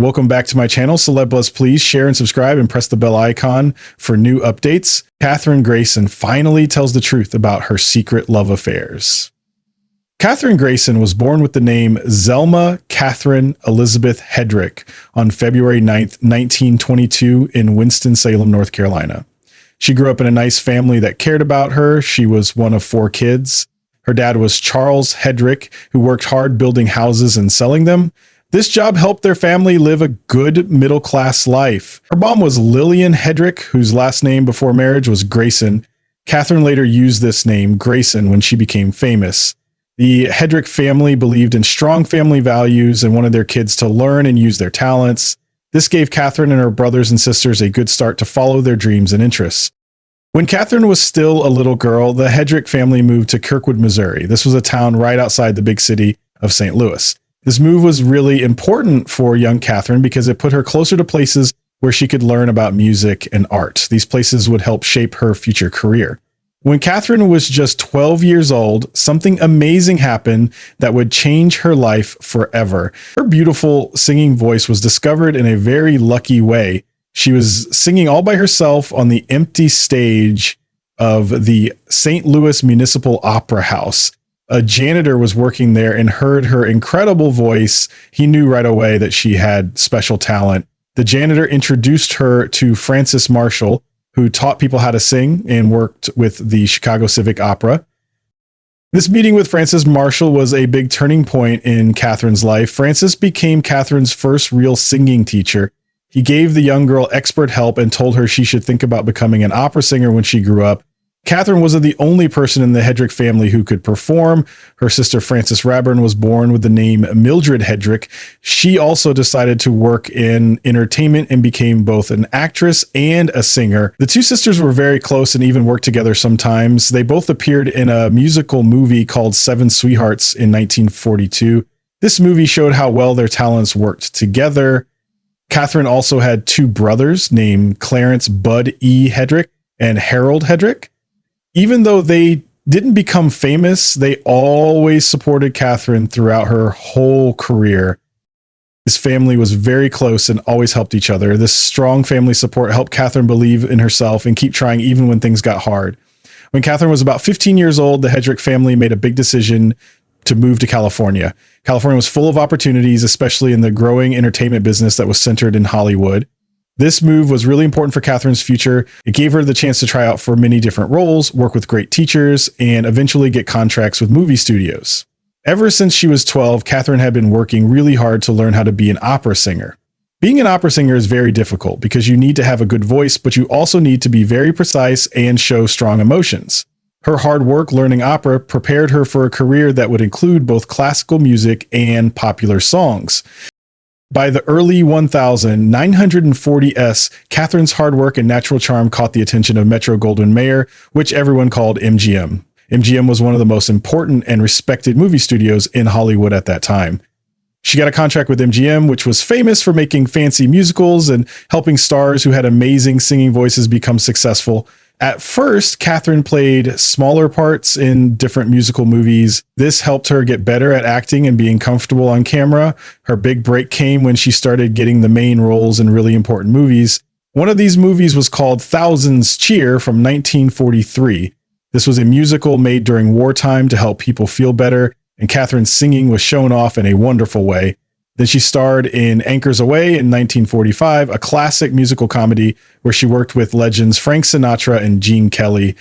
Welcome back to my channel. Celeb Buzz, please share and subscribe and press the bell icon for new updates. Kathryn Grayson finally tells the truth about her secret love affairs. Kathryn Grayson was born with the name Zelma Catherine Elizabeth Hedrick on February 9th, 1922 in Winston-Salem, North Carolina. She grew up in a nice family that cared about her. She was one of 4 kids. Her dad was Charles Hedrick, who worked hard building houses and selling them. This job helped their family live a good middle-class life. Her mom was Lillian Hedrick, whose last name before marriage was Grayson. Kathryn later used this name, Grayson, when she became famous. The Hedrick family believed in strong family values and wanted their kids to learn and use their talents. This gave Kathryn and her brothers and sisters a good start to follow their dreams and interests. When Kathryn was still a little girl, the Hedrick family moved to Kirkwood, Missouri. This was a town right outside the big city of St. Louis. This move was really important for young Kathryn because it put her closer to places where she could learn about music and art. These places would help shape her future career. When Kathryn was just 12 years old, something amazing happened that would change her life forever. Her beautiful singing voice was discovered in a very lucky way. She was singing all by herself on the empty stage of the St. Louis Municipal Opera House. A janitor was working there and heard her incredible voice. He knew right away that she had special talent. The janitor introduced her to Frances Marshall, who taught people how to sing and worked with the Chicago Civic Opera. This meeting with Frances Marshall was a big turning point in Kathryn's life. Frances became Kathryn's first real singing teacher. He gave the young girl expert help and told her she should think about becoming an opera singer when she grew up. Kathryn wasn't the only person in the Hedrick family who could perform. Her sister Frances Raburn was born with the name Mildred Hedrick. She also decided to work in entertainment and became both an actress and a singer. The two sisters were very close and even worked together sometimes. They both appeared in a musical movie called Seven Sweethearts in 1942. This movie showed how well their talents worked together. Kathryn also had 2 brothers named Clarence Bud E. Hedrick and Harold Hedrick. Even though they didn't become famous, they always supported Kathryn throughout her whole career. His family was very close and always helped each other. This strong family support helped Kathryn believe in herself and keep trying even when things got hard. When Kathryn was about 15 years old, the Hedrick family made a big decision to move to California. California was full of opportunities, especially in the growing entertainment business that was centered in Hollywood. This move was really important for Kathryn's future. It gave her the chance to try out for many different roles, work with great teachers, and eventually get contracts with movie studios. Ever since she was 12, Kathryn had been working really hard to learn how to be an opera singer. Being an opera singer is very difficult because you need to have a good voice, but you also need to be very precise and show strong emotions. Her hard work learning opera prepared her for a career that would include both classical music and popular songs. By the early 1940s, Kathryn's hard work and natural charm caught the attention of Metro-Goldwyn-Mayer, which everyone called MGM. MGM was one of the most important and respected movie studios in Hollywood at that time. She got a contract with MGM, which was famous for making fancy musicals and helping stars who had amazing singing voices become successful. At first, Kathryn played smaller parts in different musical movies. This helped her get better at acting and being comfortable on camera. Her big break came when she started getting the main roles in really important movies. One of these movies was called Thousands Cheer from 1943. This was a musical made during wartime to help people feel better, and Kathryn's singing was shown off in a wonderful way. Then she starred in Anchors Away in 1945, a classic musical comedy where she worked with legends Frank Sinatra and Gene Kelly.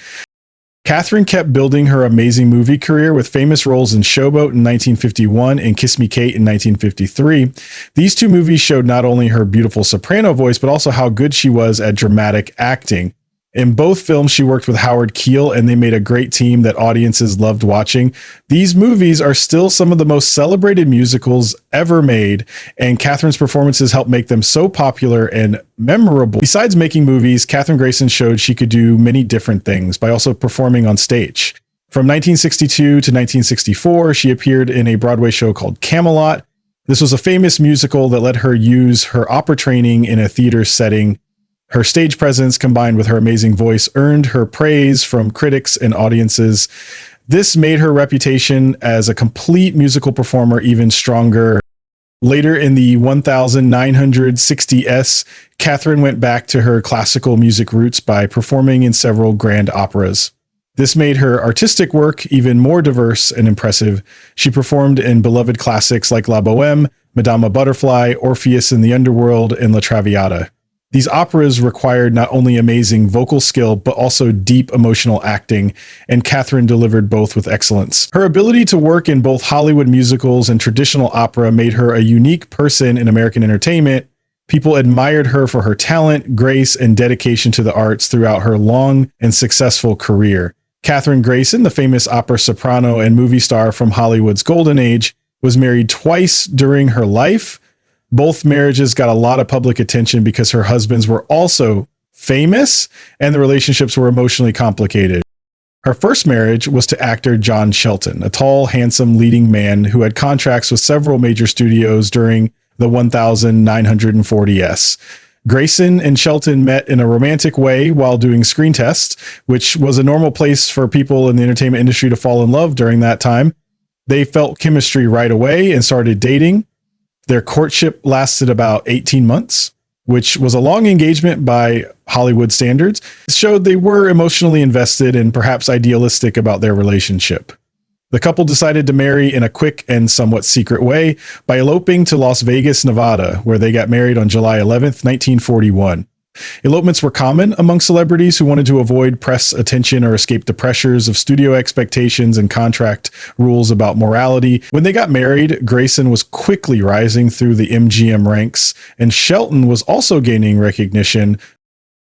Kathryn kept building her amazing movie career with famous roles in Showboat in 1951 and Kiss Me Kate in 1953. These 2 movies showed not only her beautiful soprano voice, but also how good she was at dramatic acting. In both films, she worked with Howard Keel, and they made a great team that audiences loved watching. These movies are still some of the most celebrated musicals ever made, and Kathryn's performances helped make them so popular and memorable. Besides making movies, Kathryn Grayson showed she could do many different things by also performing on stage. From 1962 to 1964, she appeared in a Broadway show called Camelot. This was a famous musical that let her use her opera training in a theater setting. Her stage presence combined with her amazing voice earned her praise from critics and audiences. This made her reputation as a complete musical performer even stronger. Later in the 1960s, Kathryn went back to her classical music roots by performing in several grand operas. This made her artistic work even more diverse and impressive. She performed in beloved classics like La Bohème, Madama Butterfly, Orpheus in the Underworld, and La Traviata. These operas required not only amazing vocal skill, but also deep emotional acting, and Kathryn delivered both with excellence. Her ability to work in both Hollywood musicals and traditional opera made her a unique person in American entertainment. People admired her for her talent, grace, and dedication to the arts throughout her long and successful career. Kathryn Grayson, the famous opera soprano and movie star from Hollywood's golden age, was married twice during her life. Both marriages got a lot of public attention because her husbands were also famous and the relationships were emotionally complicated. Her first marriage was to actor John Shelton, a tall, handsome leading man who had contracts with several major studios during the 1940s. Grayson and Shelton met in a romantic way while doing screen tests, which was a normal place for people in the entertainment industry to fall in love during that time. They felt chemistry right away and started dating. Their courtship lasted about 18 months, which was a long engagement by Hollywood standards. It showed they were emotionally invested and perhaps idealistic about their relationship. The couple decided to marry in a quick and somewhat secret way by eloping to Las Vegas, Nevada, where they got married on July 11th, 1941. Elopements were common among celebrities who wanted to avoid press attention or escape the pressures of studio expectations and contract rules about morality. When they got married, Grayson was quickly rising through the MGM ranks, and Shelton was also gaining recognition.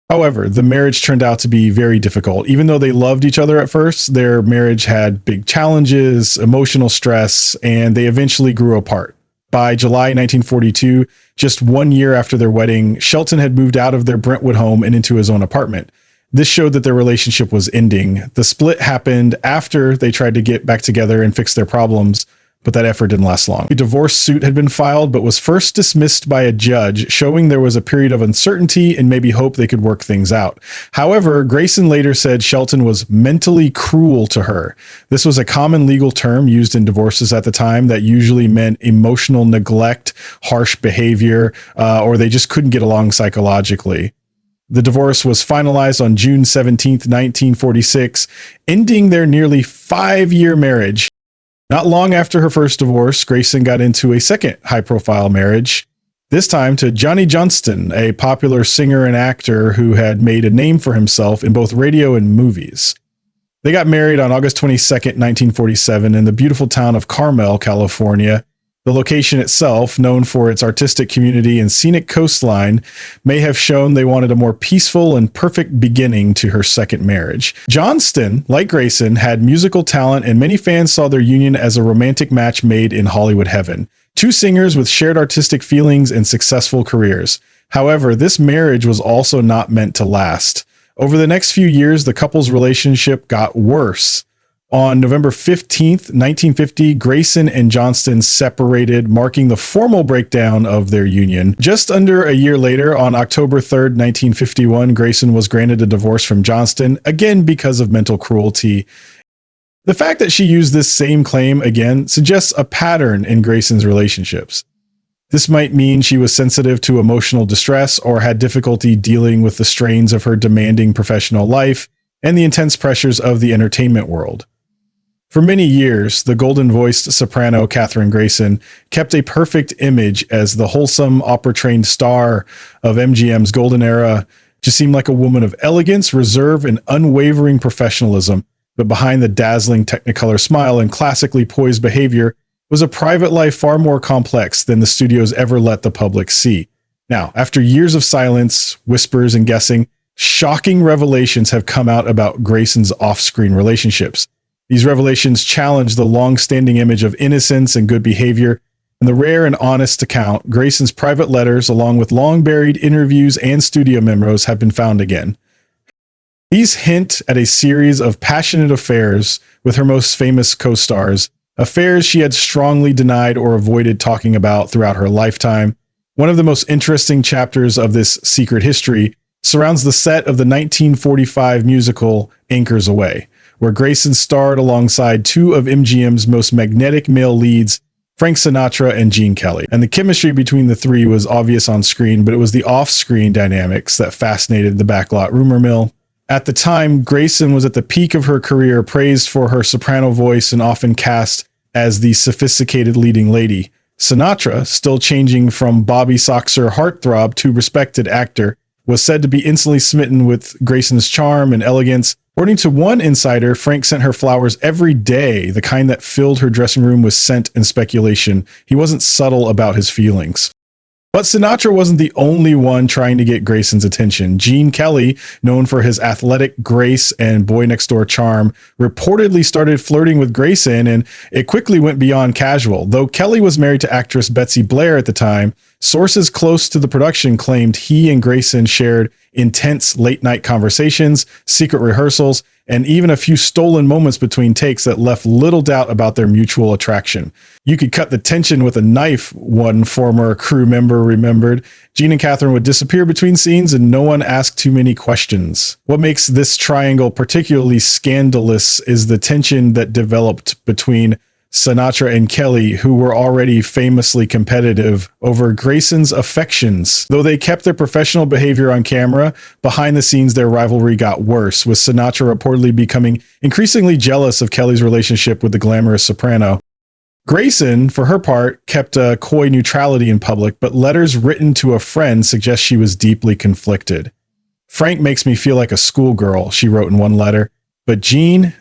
However, the marriage turned out to be very difficult. Even though they loved each other at first, their marriage had big challenges, emotional stress, and they eventually grew apart. By July 1942, just 1 year after their wedding, Shelton had moved out of their Brentwood home and into his own apartment. This showed that their relationship was ending. The split happened after they tried to get back together and fix their problems, but that effort didn't last long. A divorce suit had been filed, but was first dismissed by a judge, showing there was a period of uncertainty and maybe hope they could work things out. However, Grayson later said Shelton was mentally cruel to her. This was a common legal term used in divorces at the time that usually meant emotional neglect, harsh behavior, or they just couldn't get along psychologically. The divorce was finalized on June 17th, 1946, ending their nearly 5-year marriage. Not long after her first divorce, Grayson got into a second high-profile marriage, this time to Johnny Johnston, a popular singer and actor who had made a name for himself in both radio and movies. They got married on August 22nd, 1947, in the beautiful town of Carmel, California. The location itself, known for its artistic community and scenic coastline, may have shown they wanted a more peaceful and perfect beginning to her second marriage. Johnston, like Grayson, had musical talent, and many fans saw their union as a romantic match made in Hollywood heaven. Two singers with shared artistic feelings and successful careers. However, this marriage was also not meant to last. Over the next few years, the couple's relationship got worse. On November 15th, 1950, Grayson and Johnston separated, marking the formal breakdown of their union. Just under a year later, on October 3rd, 1951, Grayson was granted a divorce from Johnston, again because of mental cruelty. The fact that she used this same claim again suggests a pattern in Grayson's relationships. This might mean she was sensitive to emotional distress or had difficulty dealing with the strains of her demanding professional life and the intense pressures of the entertainment world. For many years, the golden-voiced soprano Kathryn Grayson kept a perfect image as the wholesome, opera-trained star of MGM's golden era. She seemed like a woman of elegance, reserve, and unwavering professionalism, but behind the dazzling Technicolor smile and classically poised behavior was a private life far more complex than the studios ever let the public see. Now, after years of silence, whispers, and guessing, shocking revelations have come out about Grayson's off-screen relationships. These revelations challenge the long-standing image of innocence and good behavior, and the rare and honest account, Grayson's private letters, along with long-buried interviews and studio memos, have been found again. These hint at a series of passionate affairs with her most famous co-stars, affairs she had strongly denied or avoided talking about throughout her lifetime. One of the most interesting chapters of this secret history surrounds the set of the 1945 musical Anchors Aweigh, where Grayson starred alongside two of MGM's most magnetic male leads Frank Sinatra, and Gene Kelly. And the chemistry between the three was obvious on screen, but it was the off-screen dynamics that fascinated the backlot rumor mill. At the time, Grayson was at the peak of her career, praised for her soprano voice and often cast as the sophisticated leading lady. Sinatra, still changing from Bobby Soxer heartthrob to respected actor, was said to be instantly smitten with Grayson's charm and elegance. According to one insider, Frank sent her flowers every day, the kind that filled her dressing room with scent and speculation. He wasn't subtle about his feelings. But Sinatra wasn't the only one trying to get Grayson's attention. Gene Kelly, known for his athletic grace and boy-next-door charm, reportedly started flirting with Grayson, and it quickly went beyond casual. Though Kelly was married to actress Betsy Blair at the time, sources close to the production claimed he and Grayson shared intense late-night conversations, secret rehearsals, and even a few stolen moments between takes that left little doubt about their mutual attraction. You could cut the tension with a knife, one former crew member remembered. Gene and Kathryn would disappear between scenes and no one asked too many questions. What makes this triangle particularly scandalous is the tension that developed between Sinatra and Kelly, who were already famously competitive over Grayson's affections. Though they kept their professional behavior on camera, behind the scenes their rivalry got worse, with Sinatra reportedly becoming increasingly jealous of Kelly's relationship with the glamorous soprano. Grayson, for her part, kept a coy neutrality in public, but letters written to a friend suggest she was deeply conflicted. "Frank makes me feel like a schoolgirl," she wrote in one letter. "But Gene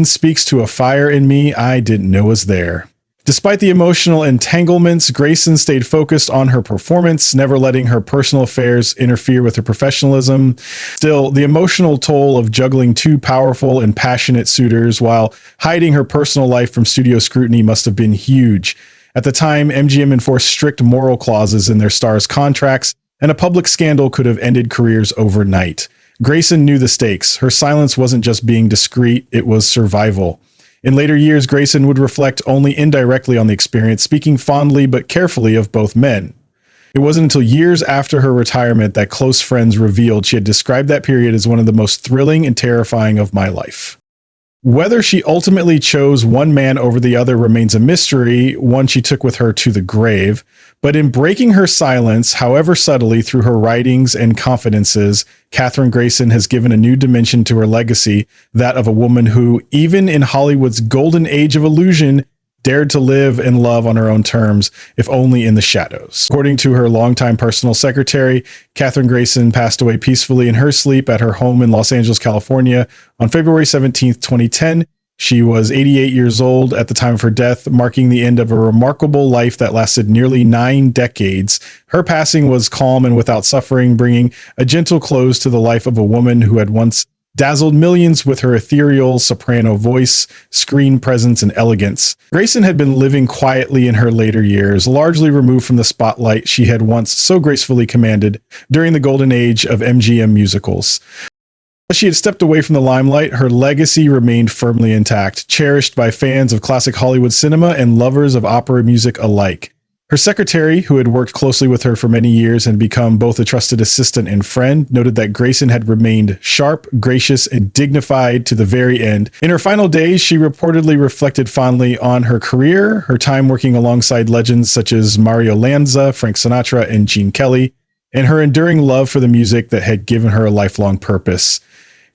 speaks to a fire in me I didn't know was there." Despite the emotional entanglements, Grayson stayed focused on her performance, never letting her personal affairs interfere with her professionalism. Still, the emotional toll of juggling two powerful and passionate suitors while hiding her personal life from studio scrutiny must have been huge. At the time, MGM enforced strict moral clauses in their stars' contracts, and a public scandal could have ended careers overnight. Grayson knew the stakes. Her silence wasn't just being discreet, it was survival. In later years, Grayson would reflect only indirectly on the experience, speaking fondly but carefully of both men. It wasn't until years after her retirement that close friends revealed she had described that period as one of the most thrilling and terrifying of my life. Whether she ultimately chose one man over the other remains a mystery, one she took with her to the grave. But in breaking her silence, however subtly, through her writings and confidences, Kathryn Grayson has given a new dimension to her legacy, that of a woman who, even in Hollywood's golden age of illusion, dared to live and love on her own terms, if only in the shadows. According to her longtime personal secretary, Kathryn Grayson passed away peacefully in her sleep at her home in Los Angeles, California on February 17th, 2010. She was 88 years old at the time of her death, marking the end of a remarkable life that lasted nearly 9 decades. Her passing was calm and without suffering, bringing a gentle close to the life of a woman who had once dazzled millions with her ethereal soprano voice, screen presence, and elegance. Grayson had been living quietly in her later years, largely removed from the spotlight she had once so gracefully commanded during the golden age of MGM musicals. As she had stepped away from the limelight, her legacy remained firmly intact, cherished by fans of classic Hollywood cinema and lovers of opera music alike. Her secretary, who had worked closely with her for many years and become both a trusted assistant and friend, noted that Grayson had remained sharp, gracious, and dignified to the very end. In her final days, she reportedly reflected fondly on her career, her time working alongside legends such as Mario Lanza, Frank Sinatra, and Gene Kelly, and her enduring love for the music that had given her a lifelong purpose.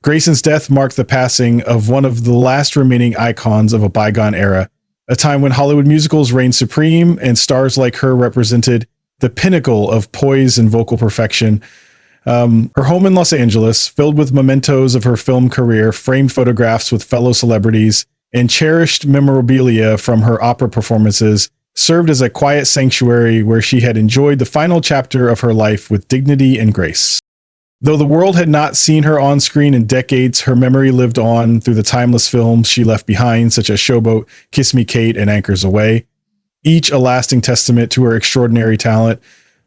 Grayson's death marked the passing of one of the last remaining icons of a bygone era, a time when Hollywood musicals reigned supreme and stars like her represented the pinnacle of poise and vocal perfection. Her home in Los Angeles, filled with mementos of her film career, framed photographs with fellow celebrities, and cherished memorabilia from her opera performances, served as a quiet sanctuary where she had enjoyed the final chapter of her life with dignity and grace. Though the world had not seen her on screen in decades, her memory lived on through the timeless films she left behind, such as Showboat, Kiss Me Kate, and Anchors Away, each a lasting testament to her extraordinary talent.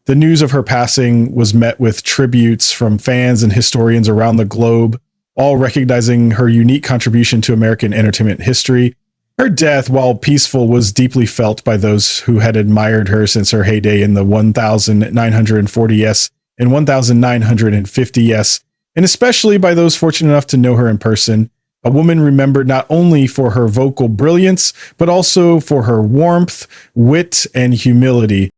The news of her passing was met with tributes from fans and historians around the globe, all recognizing her unique contribution to American entertainment history. Her death, while peaceful, was deeply felt by those who had admired her since her heyday in the 1940s and 1950s, and especially by those fortunate enough to know her in person. A woman remembered not only for her vocal brilliance, but also for her warmth, wit, and humility.